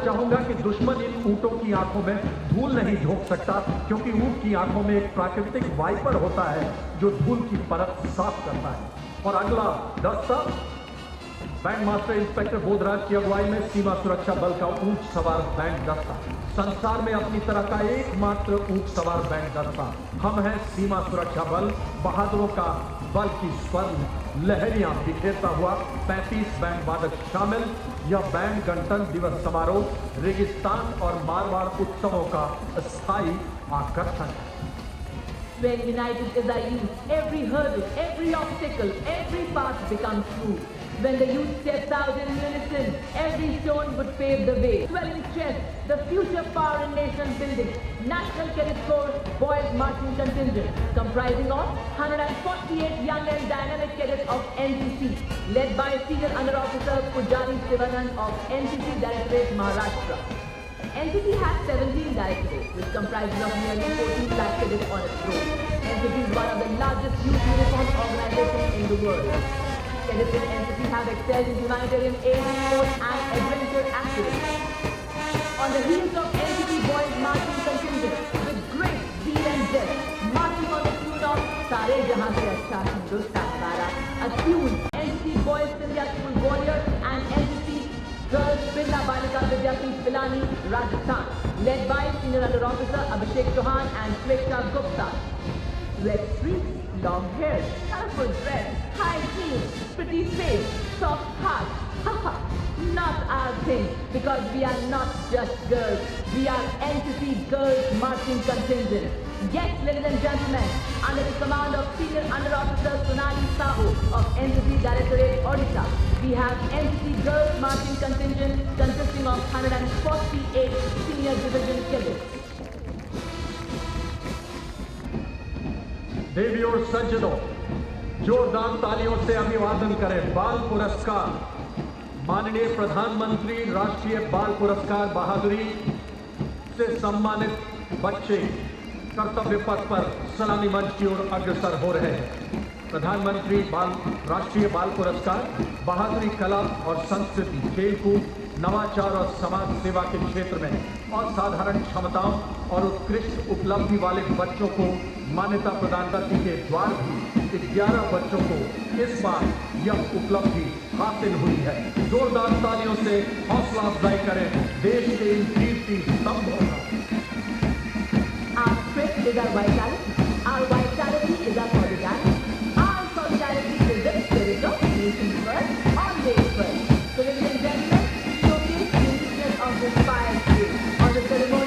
चाहूंगा कि दुश्मन इन ऊंटों की आंखों में धूल नहीं झोंक सकता, क्योंकि ऊंट की आंखों में एक प्राकृतिक वाइपर होता है जो धूल की परत साफ करता है। और अगला दस्ता बैंड मास्टर इंस्पेक्टर बोधराज की अगुवाई में सीमा सुरक्षा बल का ऊंट सवार बैंड दस्ता, संसार में अपनी तरह का एकमात्र ऊंट सवार बैंड दस्ता। हम हैं सीमा सुरक्षा बल, बहादुरों का बल की स्वर्ण लहरियां बिखेरता हुआ 35 बैंड वादक शामिल। यह बैंड गणतंत्र दिवस समारोह रेगिस्तान और मारवाड़ उत्सवों का स्थायी आकर्षण है। When united as our youth, every hurdle, every obstacle, every path becomes smooth. When the youth steps out in unison, every stone would pave the way. Swelling chest, the future power in nation building. National Cadet Corps Boys Marching Contingent, comprising of 148 young and dynamic cadets of NCC, led by Senior Under Officer Pujari Sivanan of NCC Directorate Maharashtra. NCC has 17 directorates, which comprises of nearly 14 lakh cadets on its road. NCC is one of the largest youth uniform organizations in the world. Cadets in NCC have excelled in humanitarian aid, sports and adventure activities. On the heels of NCC Boys Marching Contingent, with great zeal and zest, marching on the tune of Sare Jahan Se Achha Hindustan Wala, attuned NCC Boys India School Warrior and NCC Girls Birla Balika Vidyapeeth Pilani, Rajasthan, led by Senior Under Officer Abhishek Chauhan and Sweksha Gupta. Red streaks, long hair, colorful dress, high heels, pretty face, soft heart. Haha, not our thing, because we are not just girls. We are NCC Girls Marching Contingent. Yes, ladies and gentlemen, under the command of Senior Under Officer Sonali Sahu of NCC Directorate Odisha, we have NCC Girls Marching Contingent consisting of 148 senior division cadets. देवी और सज्जनों, जोरदार तालियों से अभिवादन करें बाल पुरस्कार माननीय प्रधानमंत्री राष्ट्रीय बाल पुरस्कार बहादुरी से सम्मानित बच्चे कर्तव्य पथ पर सलामी मंच की ओर अग्रसर हो रहे हैं। प्रधानमंत्री राष्ट्रीय बाल पुरस्कार बहादुरी, कला और संस्कृति, खेलकूद, नवाचार और समाज सेवा के क्षेत्र में असाधारण क्षमताओं और उत्कृष्ट उपलब्धि वाले बच्चों को मान्यता प्रदान करने के द्वार भी 11 बच्चों को इस बार यह उपलब्धि हासिल हुई है। जोरदार तालियों से हौसला अफजाई करें देश के इन कीर्ति स्तंभों का। Our spirit is our vitality. Our vitality is our solidarity. Our solidarity is the spirit of nation first, always first. So ladies and gentlemen, showcase the uniqueness of this fire day on the ceremony